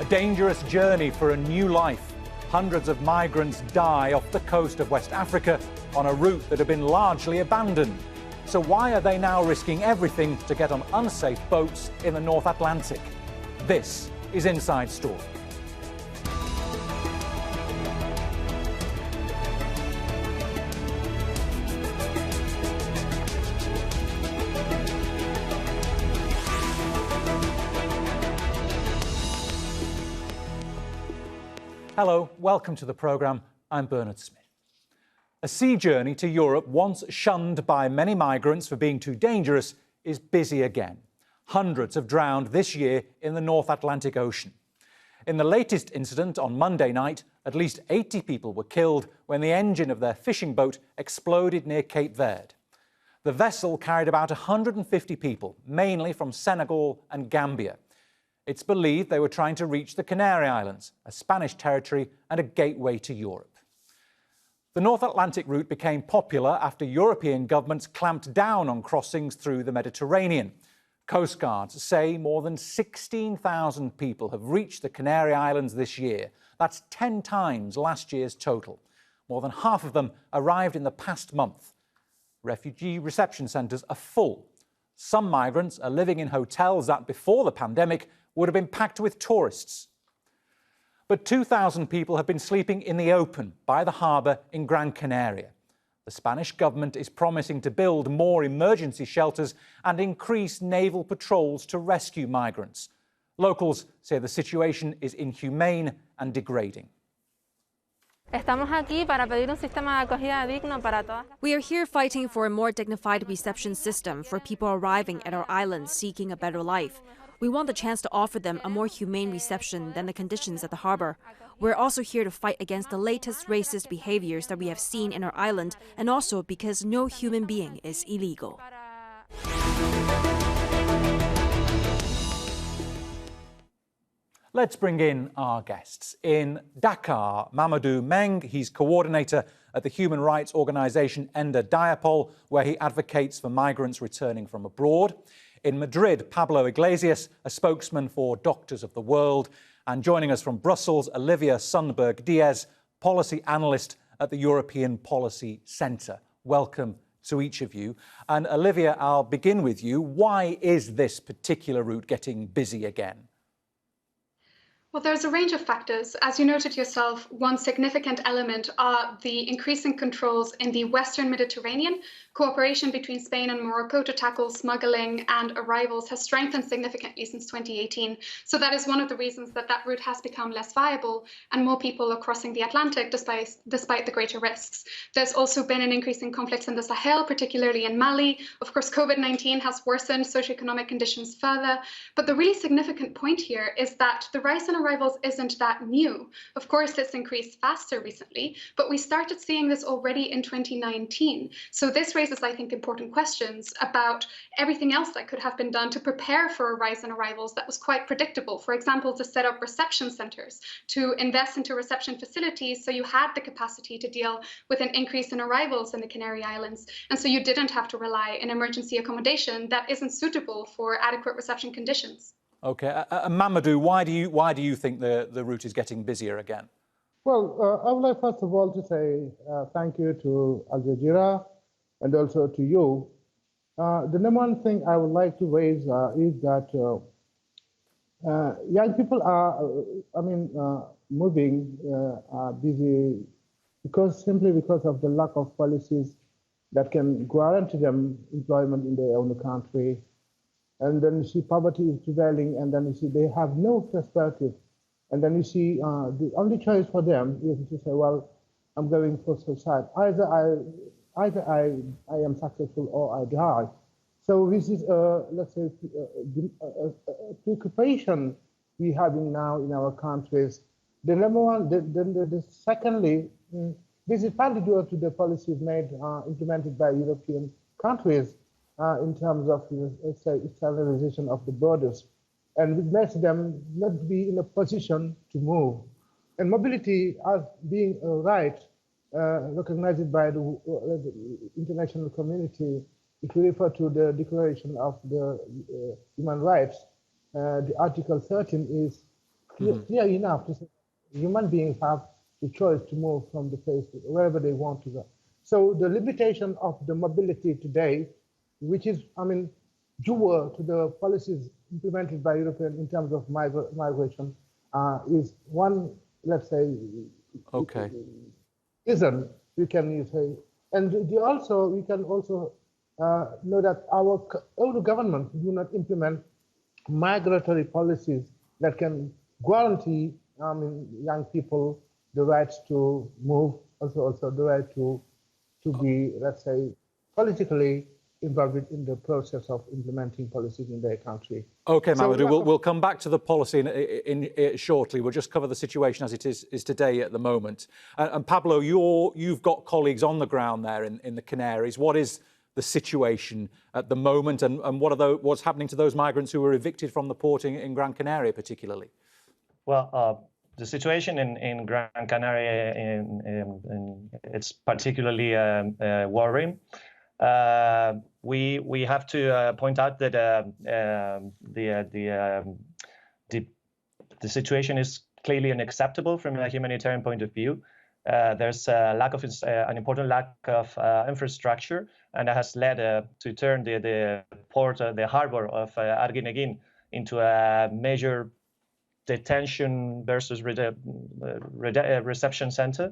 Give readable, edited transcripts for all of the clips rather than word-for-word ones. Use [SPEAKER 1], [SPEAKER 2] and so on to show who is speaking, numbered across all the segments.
[SPEAKER 1] A dangerous journey for a new life. Hundreds of migrants die off the coast of West Africa on a route that had been largely abandoned. So why are they now risking everything to get on unsafe boats in the North Atlantic? This is Inside Story. Hello, welcome to the programme. I'm Bernard Smith. A sea journey to Europe, once shunned by many migrants for being too dangerous, is busy again. Hundreds have drowned this year in the North Atlantic Ocean. In the latest incident on Monday night, at least 80 people were killed when the engine of their fishing boat exploded near Cape Verde. The vessel carried about 150 people, mainly from Senegal and Gambia. It's believed they were trying to reach the Canary Islands, a Spanish territory and a gateway to Europe. The North Atlantic route became popular after European governments clamped down on crossings through the Mediterranean. Coast Guards say more than 16,000 people have reached the Canary Islands this year. That's 10 times last year's total. More than half of them arrived in the past month. Refugee reception centres are full. Some migrants are living in hotels that, before the pandemic, would have been packed with tourists. But 2,000 people have been sleeping in the open by the harbour in Gran Canaria. The Spanish government is promising to build more emergency shelters and increase naval patrols to rescue migrants. Locals say the situation is inhumane and degrading.
[SPEAKER 2] We are here fighting for a more dignified reception system for people arriving at our island seeking a better life. We want the chance to offer them a more humane reception than the conditions at the harbour. We're also here to fight against the latest racist behaviours that we have seen in our island, and also because no human being is illegal.
[SPEAKER 1] Let's bring in our guests. In Dakar, Mamadou Mbengue, he's coordinator at the human rights organisation Enda Diapol, where he advocates for migrants returning from abroad. In Madrid, Pablo Iglesias, a spokesman for Doctors of the World. And joining us from Brussels, Olivia Sundberg Diez, policy analyst at the European Policy Centre. Welcome to each of you. And Olivia, I'll begin with you. Why is this particular route getting busy again?
[SPEAKER 3] Well, there's a range of factors. As you noted yourself, one significant element are the increasing controls in the Western Mediterranean. Cooperation between Spain and Morocco to tackle smuggling and arrivals has strengthened significantly since 2018. So that is one of the reasons that that route has become less viable and more people are crossing the Atlantic despite the greater risks. There's also been an increase in conflicts in the Sahel, particularly in Mali. Of course, COVID-19 has worsened socioeconomic conditions further. But the really significant point here is that the rise in arrivals isn't that new. Of course, it's increased faster recently, but we started seeing this already in 2019. So this raises, I think, important questions about everything else that could have been done to prepare for a rise in arrivals that was quite predictable. For example, to set up reception centres, to invest into reception facilities so you had the capacity to deal with an increase in arrivals in the Canary Islands. And so you didn't have to rely on emergency accommodation that isn't suitable for adequate reception conditions.
[SPEAKER 1] OK. Mamadou, why do you think the route is getting busier again?
[SPEAKER 4] Well, I would like, first of all, to say thank you to Jazeera and also to you. The number one thing I would like to raise is that young people are, moving, busy simply because of the lack of policies that can guarantee them employment in their own country. And then you see poverty is prevailing, and then you see they have no perspective. And then you see the only choice for them is to say, well, I'm going for suicide. Either I am successful or I die. So this is, let's say, a preoccupation we're having now in our countries. The number one, secondly, this is partly due to the policies implemented by European countries in terms of, let's say, externalization of the borders, and it makes them not be in a position to move. And mobility as being a right recognized by the international community, if you refer to the Declaration of the Human Rights, the Article 13 is clear enough to say human beings have the choice to move from the place to wherever they want to go. So the limitation of the mobility today, which is, I mean, due to the policies implemented by Europeans in terms of migration, is one, let's say, reason we can say. And we can also know that our own government do not implement migratory policies that can guarantee young people the rights to move, also the right to be, let's say, politically involved in the process of implementing policies in their country.
[SPEAKER 1] OK, Mamadou, we'll come back to the policy in shortly. We'll just cover the situation as it is today at the moment. And Pablo, you've got colleagues on the ground there in the Canaries. What is the situation at the moment, and what's happening to those migrants who were evicted from the port in Gran Canaria particularly?
[SPEAKER 5] Well, the situation in Gran Canaria, it's particularly worrying. We have to point out that the situation is clearly unacceptable from a humanitarian point of view. There's an important lack of infrastructure, and that has led to turn the harbor of Arguineguín into a major detention versus reception center,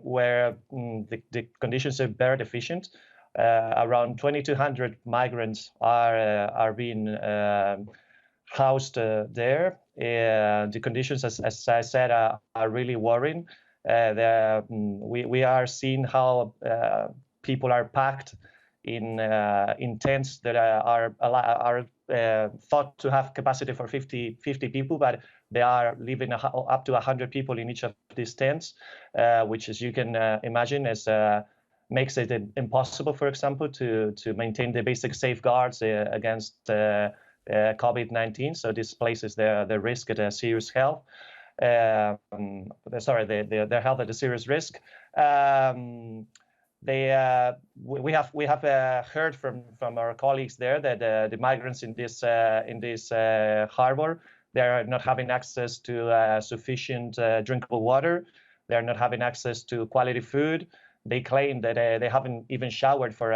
[SPEAKER 5] where the conditions are very deficient. Around 2,200 migrants are being housed there. The conditions, as I said, are really worrying. We are seeing how people are packed in tents that are thought to have capacity for 50 people, but they are living up to 100 people in each of these tents, which, as you can imagine, makes it impossible, for example, to maintain the basic safeguards against COVID-19. So this places their risk at a serious health. Their health at a serious risk. We have heard from our colleagues there that the migrants in this harbor, they are not having access to sufficient drinkable water. They are not having access to quality food. They claim that they haven't even showered for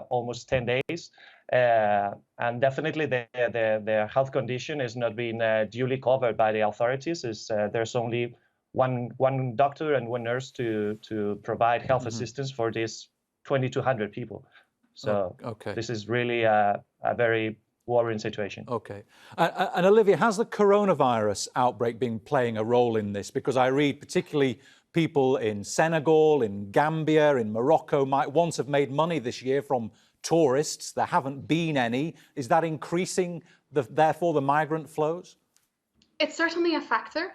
[SPEAKER 5] almost 10 days. And definitely their health condition is not being duly covered by the authorities. There's only one doctor and one nurse to provide health assistance for these 2,200 people. So this is really a very worrying situation.
[SPEAKER 1] OK. And Olivia, has the coronavirus outbreak been playing a role in this? Because I read particularly people in Senegal, in Gambia, in Morocco might once have made money this year from tourists. There haven't been any. Is that increasing, therefore, the migrant flows?
[SPEAKER 3] It's certainly a factor,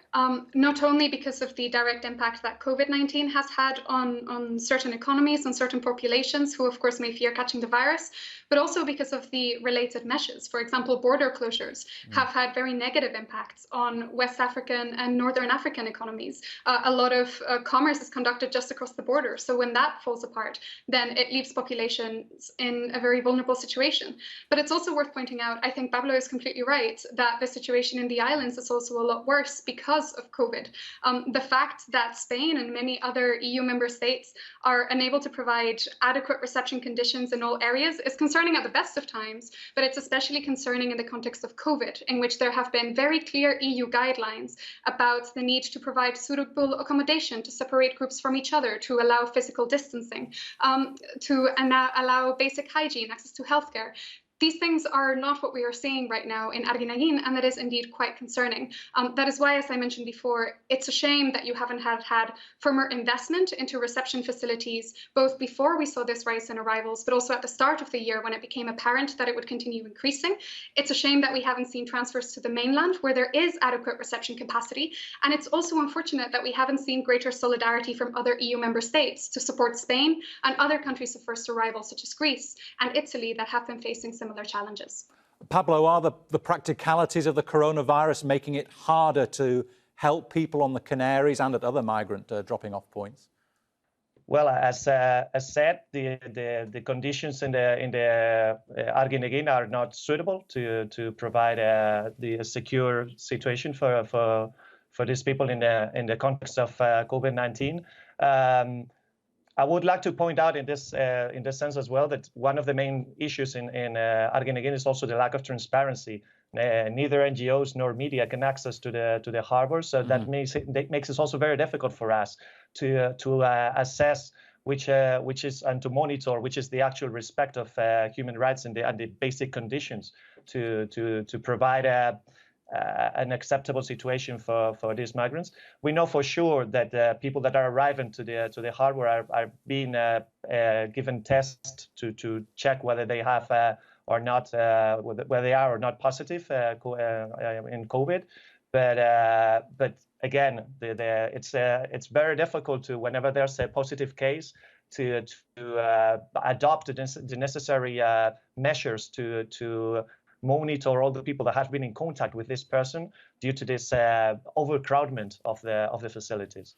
[SPEAKER 3] not only because of the direct impact that COVID-19 has had on certain economies and certain populations who, of course, may fear catching the virus, but also because of the related measures. For example, border closures have had very negative impacts on West African and Northern African economies. A lot of commerce is conducted just across the border. So when that falls apart, then it leaves populations in a very vulnerable situation. But it's also worth pointing out, I think Pablo is completely right, that the situation in the islands is also a lot worse because of COVID. The fact that Spain and many other EU member states are unable to provide adequate reception conditions in all areas is concerning at the best of times, but it's especially concerning in the context of COVID, in which there have been very clear EU guidelines about the need to provide suitable accommodation, to separate groups from each other, to allow physical distancing, to allow basic hygiene, access to healthcare. These things are not what we are seeing right now in Arguineguín, and that is indeed quite concerning. That is why, as I mentioned before, it's a shame that you haven't had firmer investment into reception facilities, both before we saw this rise in arrivals, but also at the start of the year when it became apparent that it would continue increasing. It's a shame that we haven't seen transfers to the mainland where there is adequate reception capacity. And it's also unfortunate that we haven't seen greater solidarity from other EU member states to support Spain and other countries of first arrival, such as Greece and Italy, that have been facing similar challenges.
[SPEAKER 1] Pablo, are the practicalities of the coronavirus making it harder to help people on the Canaries and at other migrant dropping off points?
[SPEAKER 5] Well, as said, the conditions in the Arguinegin are not suitable to provide the secure situation for these people in the context of COVID-19. I would like to point out in this sense as well that one of the main issues in Arguinegin is also the lack of transparency. Neither NGOs nor media can access to the harbor, so that makes it also very difficult for us to assess which is and to monitor which is the actual respect of human rights and the basic conditions to provide an acceptable situation for these migrants. We know for sure that people that are arriving to the harbor are being given tests to check whether they have or not, whether they are or not positive in COVID. But again, it's very difficult to, whenever there's a positive case, to adopt the necessary measures to monitor all the people that have been in contact with this person due to this overcrowdment of the facilities.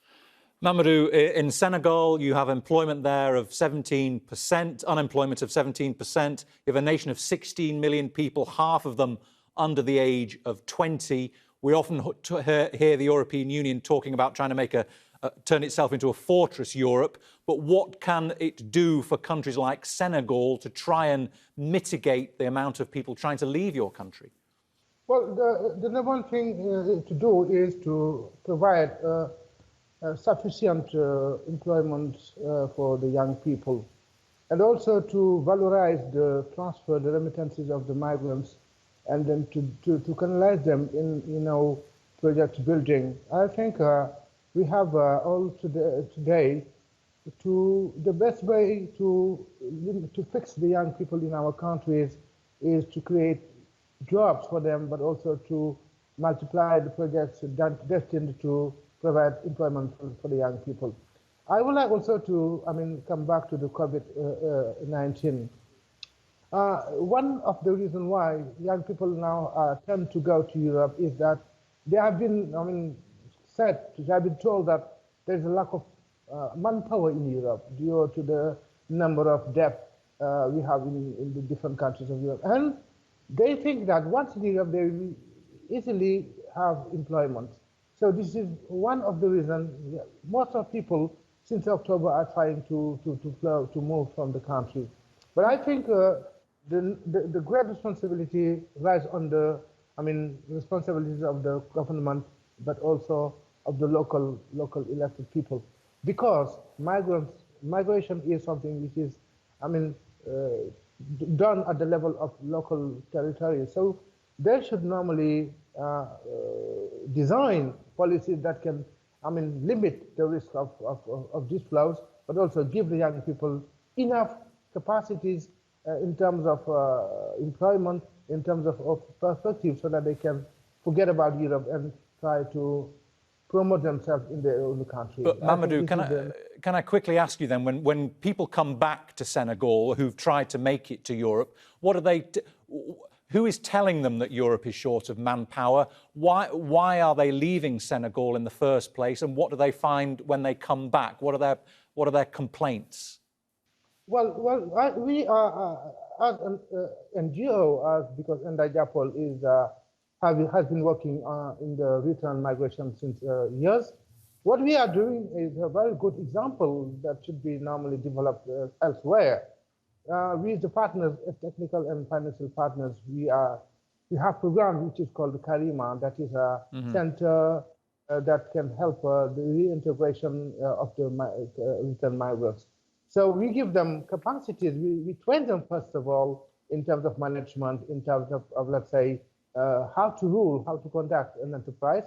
[SPEAKER 1] Mamadou, in Senegal, you have employment there of 17%, unemployment of 17%. You have a nation of 16 million people, half of them under the age of 20. We often hear the European Union talking about trying to turn itself into a fortress Europe. But what can it do for countries like Senegal to try and mitigate the amount of people trying to leave your country?
[SPEAKER 4] Well, the number one thing to do is to provide sufficient employment for the young people, and also to valorize the transfer, the remittances of the migrants, and then to canalize them in project building. I think we have all today the best way to fix the young people in our countries is to create jobs for them, but also to multiply the projects destined to provide employment for the young people. I would like also to, come back to the COVID-19. One of the reasons why young people now tend to go to Europe is that they have been, they have been told that there is a lack of manpower in Europe due to the number of deaths we have in the different countries of Europe. And they think that once in Europe, they will easily have employment. So this is one of the reasons most of people since October are trying to move from the country. But I think the great responsibility lies on the, responsibilities of the government, but also of the local elected people, because migration is something which is, done at the level of local territory. So they should normally design policies that can, limit the risk of these flows, but also give the young people enough capacities in terms of employment, in terms of perspective, so that they can forget about Europe and try to promote themselves in their own country.
[SPEAKER 1] But Mamadou, can I quickly ask you then, when people come back to Senegal who've tried to make it to Europe, what are they? Who is telling them that Europe is short of manpower? Why are they leaving Senegal in the first place? And what do they find when they come back? What are their complaints?
[SPEAKER 4] Well, we are as an NGO, because Enda Diapol has been working in the return migration since years. What we are doing is a very good example that should be normally developed elsewhere. With the partners, technical and financial partners, we have program which is called the Karima, that is a center that can help the reintegration of the return migrants. So we give them capacities. We train them, first of all, in terms of management, in terms of let's say, how to rule, how to conduct an enterprise,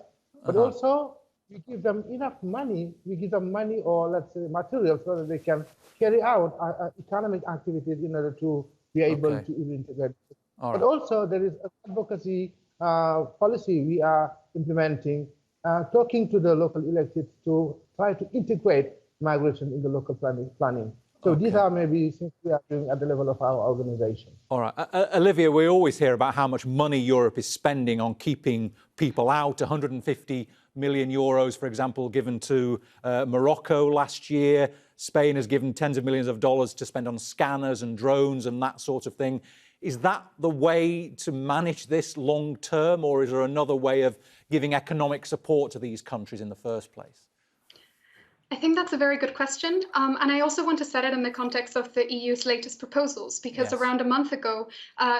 [SPEAKER 4] but also we give them enough money. We give them money or, let's say, materials so that they can carry out economic activities in order to be able to integrate. But also there is an advocacy policy we are implementing, talking to the local electeds to try to integrate migration in the local planning. So these are maybe things we are doing at the level of our organization.
[SPEAKER 1] All right. Olivia, we always hear about how much money Europe is spending on keeping people out. 150 million euros, for example, given to Morocco last year. Spain has given tens of millions of dollars to spend on scanners and drones and that sort of thing. Is that the way to manage this long term, or is there another way of giving economic support to these countries in the first place?
[SPEAKER 3] I think that's a very good question. And I also want to set it in the context of the EU's latest proposals, because around a month ago,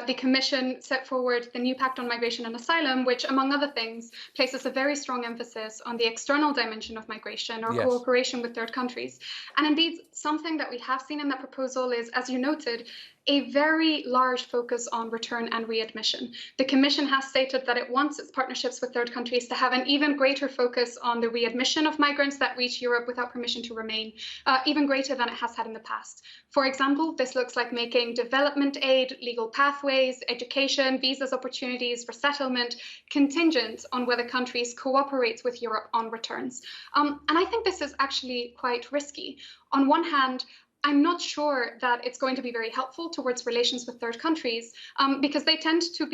[SPEAKER 3] the Commission set forward the new Pact on Migration and Asylum, which, among other things, places a very strong emphasis on the external dimension of migration or cooperation with third countries. And indeed, something that we have seen in that proposal is, as you noted, a very large focus on return and readmission. The Commission has stated that it wants its partnerships with third countries to have an even greater focus on the readmission of migrants that reach Europe without permission to remain, even greater than it has had in the past. For example, this looks like making development aid, legal pathways, education, visas opportunities, resettlement contingent on whether countries cooperate with Europe on returns. And I think this is actually quite risky. On one hand, I'm not sure that it's going to be very helpful towards relations with third countries because they tend to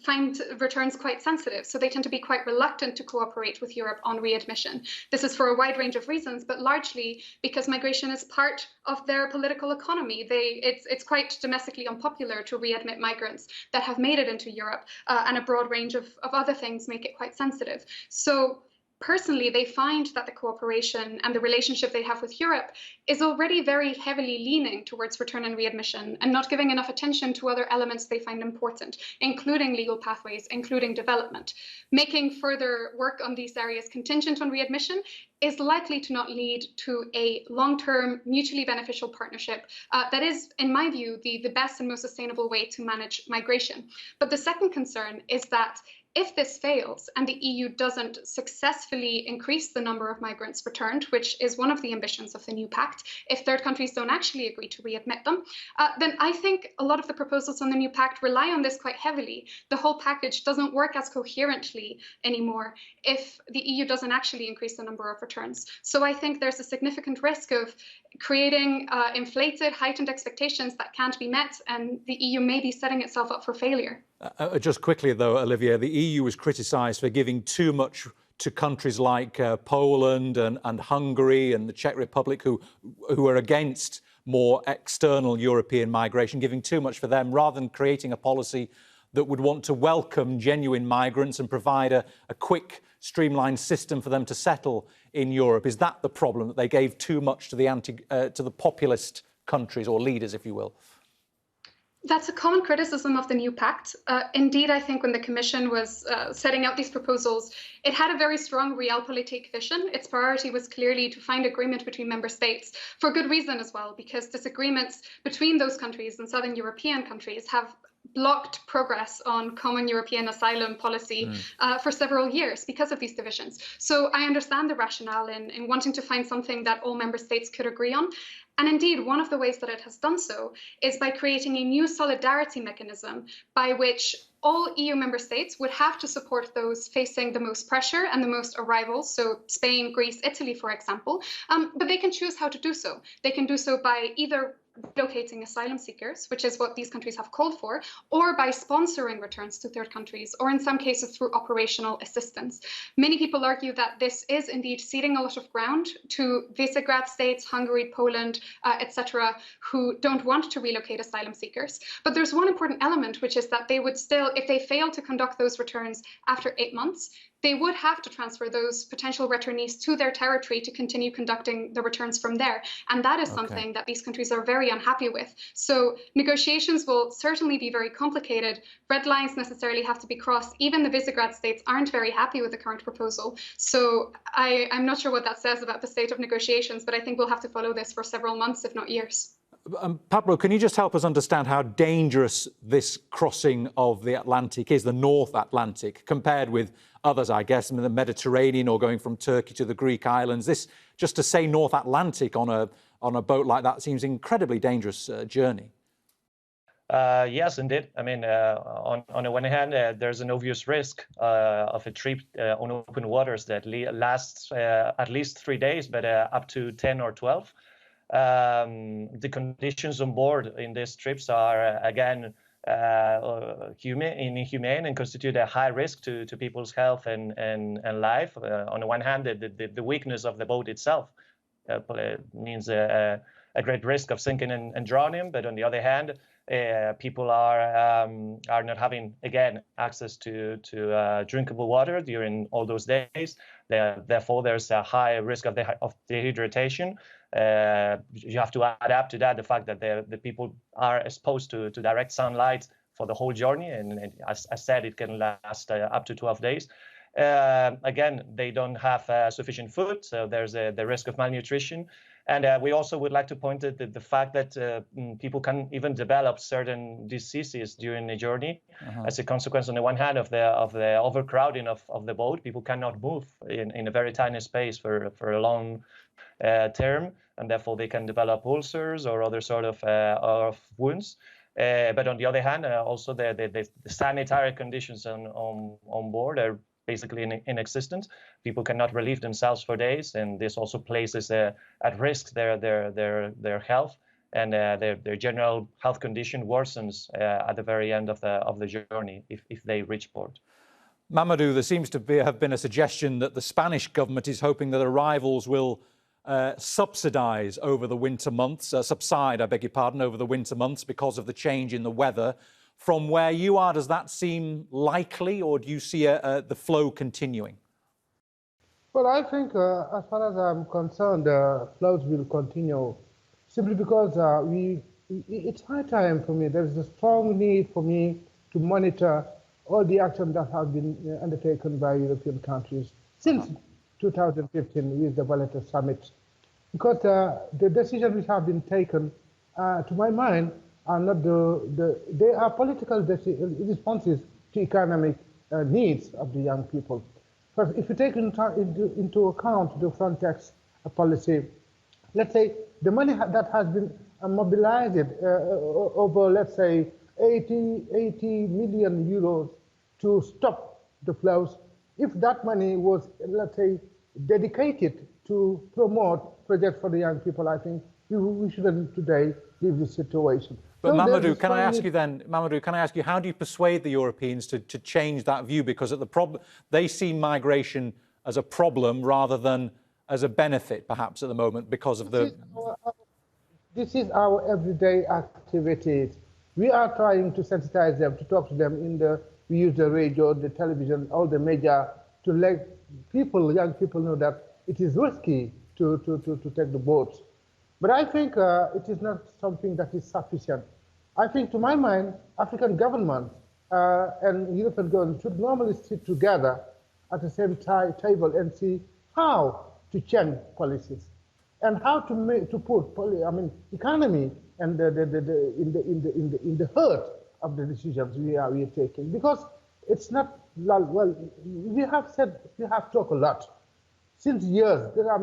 [SPEAKER 3] find returns quite sensitive. So they tend to be quite reluctant to cooperate with Europe on readmission. This is for a wide range of reasons, but largely because migration is part of their political economy. It's quite domestically unpopular to readmit migrants that have made it into Europe, and a broad range of other things make it quite sensitive. So personally, they find that the cooperation and the relationship they have with Europe is already very heavily leaning towards return and readmission and not giving enough attention to other elements they find important, including legal pathways, including development. Making further work on these areas contingent on readmission is likely to not lead to a long-term, mutually beneficial partnership that is, in my view, the best and most sustainable way to manage migration. But the second concern is that if this fails and the EU doesn't successfully increase the number of migrants returned, which is one of the ambitions of the new pact, if third countries don't actually agree to readmit them, then I think a lot of the proposals on the new pact rely on this quite heavily. The whole package doesn't work as coherently anymore if the EU doesn't actually increase the number of returns. So I think there's a significant risk of creating inflated, heightened expectations that can't be met, and the EU may be setting itself up for failure.
[SPEAKER 1] Just quickly, though, Olivia, the EU was criticised for giving too much to countries like Poland and Hungary and the Czech Republic, who are against more external European migration, giving too much for them rather than creating a policy that would want to welcome genuine migrants and provide a quick, streamlined system for them to settle in Europe. Is that the problem, that they gave too much to the populist countries or leaders, if you will?
[SPEAKER 3] That's a common criticism of the new pact. Indeed, I think when the Commission was setting out these proposals, it had a very strong realpolitik vision. Its priority was clearly to find agreement between member states, for good reason as well, because disagreements between those countries and southern European countries have blocked progress on common European asylum policy for several years because of these divisions. So I understand the rationale in wanting to find something that all member states could agree on. And indeed, one of the ways that it has done so is by creating a new solidarity mechanism by which all EU member states would have to support those facing the most pressure and the most arrivals, so Spain, Greece, Italy, for example, but they can choose how to do so. They can do so by either relocating asylum seekers, which is what these countries have called for, or by sponsoring returns to third countries, or in some cases through operational assistance. Many people argue that this is indeed ceding a lot of ground to Visegrad states, Hungary, Poland, etc., who don't want to relocate asylum seekers. But there's one important element, which is that they would still, if they fail to conduct those returns after 8 months, they would have to transfer those potential returnees to their territory to continue conducting the returns from there. And that is something that these countries are very unhappy with. So negotiations will certainly be very complicated. Red lines necessarily have to be crossed. Even the Visegrad states aren't very happy with the current proposal. So I'm not sure what that says about the state of negotiations, but I think we'll have to follow this for several months, if not years.
[SPEAKER 1] Pablo, can you just help us understand how dangerous this crossing of the Atlantic is, the North Atlantic, compared with others, I guess, in the Mediterranean or going from Turkey to the Greek islands? This, just to say North Atlantic on a boat like that, seems an incredibly dangerous journey.
[SPEAKER 5] Yes, indeed. I mean, on the one hand, there's an obvious risk of a trip on open waters that lasts at least 3 days, but up to 10 or 12. The conditions on board in these trips are, again, inhumane and constitute a high risk to people's health and life. On the one hand, the weakness of the boat itself means a great risk of sinking and drowning. But on the other hand, people are not having, again, access to drinkable water during all those days. Therefore, there's a high risk of dehydration. You have to add up to that the fact that the people are exposed to direct sunlight for the whole journey, and as I said, it can last up to 12 days. Again, they don't have sufficient food, so there's the risk of malnutrition. And we also would like to point at the fact that people can even develop certain diseases during the journey as a consequence, on the one hand, of the overcrowding of the boat. People cannot move in a very tiny space for a long term, and therefore they can develop ulcers or other sort of wounds. But on the other hand, also the sanitary conditions on board are basically inexistent. People cannot relieve themselves for days, and this also places at risk their health, and their general health condition worsens at the very end of the journey if they reach port.
[SPEAKER 1] Mamadou, there seems to have been a suggestion that the Spanish government is hoping that arrivals will subside over the winter months, over the winter months because of the change in the weather. From where you are, does that seem likely, or do you see the flow continuing?
[SPEAKER 4] Well, I think as far as I'm concerned, flows will continue simply because it's high time for me. There is a strong need for me to monitor all the action that has been undertaken by European countries since 2015 with the Valletta Summit. Because the decisions which have been taken, to my mind, are not they are political responses to economic needs of the young people. But if you take into account the Frontex policy, let's say the money that has been mobilized over, let's say, 80 million euros to stop the flows, if that money was, let's say, dedicated to promote projects for the young people, I think we shouldn't today leave this situation.
[SPEAKER 1] But so Mamadou, can I ask you, how do you persuade the Europeans to change that view? Because they see migration as a problem rather than as a benefit, perhaps, at the moment, because of
[SPEAKER 4] This is our everyday activities. We are trying to sensitize them, to talk to them we use the radio, the television, all the media, to let young people know that it is risky to take the boats. But I think it is not something that is sufficient. I think, to my mind, African governments and European governments should normally sit together at the same table and see how to change policies and how to put economy and in the heart of the decisions we are taking. Because it's not, well, we have talked a lot. Since years, there are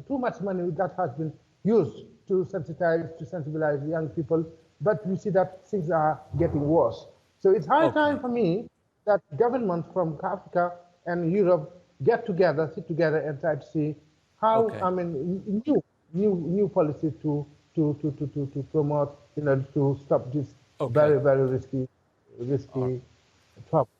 [SPEAKER 4] too much money that has been used to sensibilize young people, but we see that things are getting worse. So it's high time for me that governments from Africa and Europe sit together and try to see how, new policies to promote, to stop this very, very risky trouble.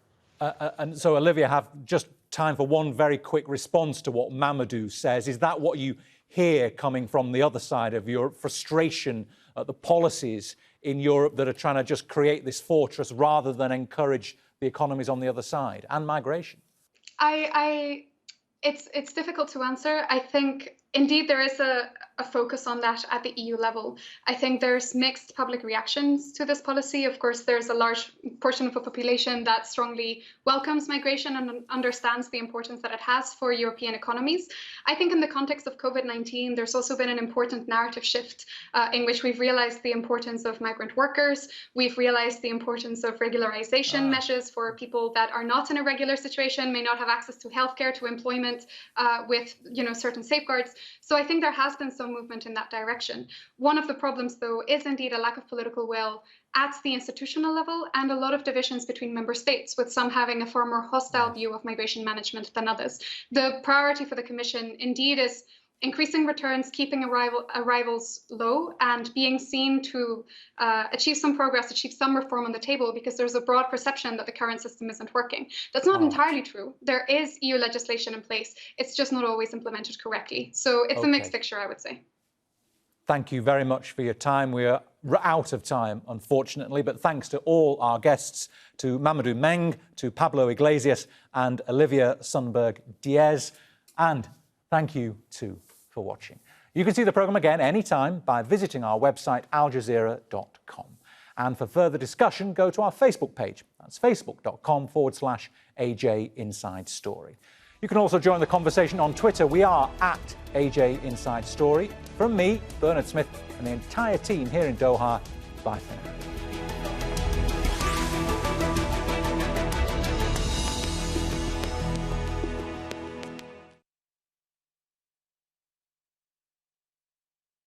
[SPEAKER 1] And so, Olivia, have just time for one very quick response to what Mamadou says. Is that what you hear coming from the other side of your frustration at the policies in Europe that are trying to just create this fortress rather than encourage the economies on the other side and migration?
[SPEAKER 3] It's difficult to answer. I think indeed there is a focus on that at the EU level. I think there's mixed public reactions to this policy. Of course, there's a large portion of the population that strongly welcomes migration and understands the importance that it has for European economies. I think in the context of COVID-19, there's also been an important narrative shift in which we've realized the importance of migrant workers. We've realized the importance of regularization measures for people that are not in a regular situation, may not have access to healthcare, to employment with certain safeguards. So I think there has been some movement in that direction. One of the problems, though, is indeed a lack of political will at the institutional level and a lot of divisions between member states, with some having a far more hostile view of migration management than others. The priority for the Commission indeed is increasing returns, keeping arrivals low, and being seen to achieve some progress, achieve some reform on the table, because there's a broad perception that the current system isn't working. That's not entirely true. There is EU legislation in place. It's just not always implemented correctly. So it's a mixed picture, I would say.
[SPEAKER 1] Thank you very much for your time. We are out of time, unfortunately, but thanks to all our guests, to Mamadou Mbengue, to Pablo Iglesias and Olivia Sundberg Diez, and thank you too for watching. You can see the programme again anytime by visiting our website aljazeera.com. And for further discussion, go to our Facebook page. That's facebook.com/AJ Inside Story. You can also join the conversation on Twitter. We are at AJ Inside Story. From me, Bernard Smith, and the entire team here in Doha, bye for now.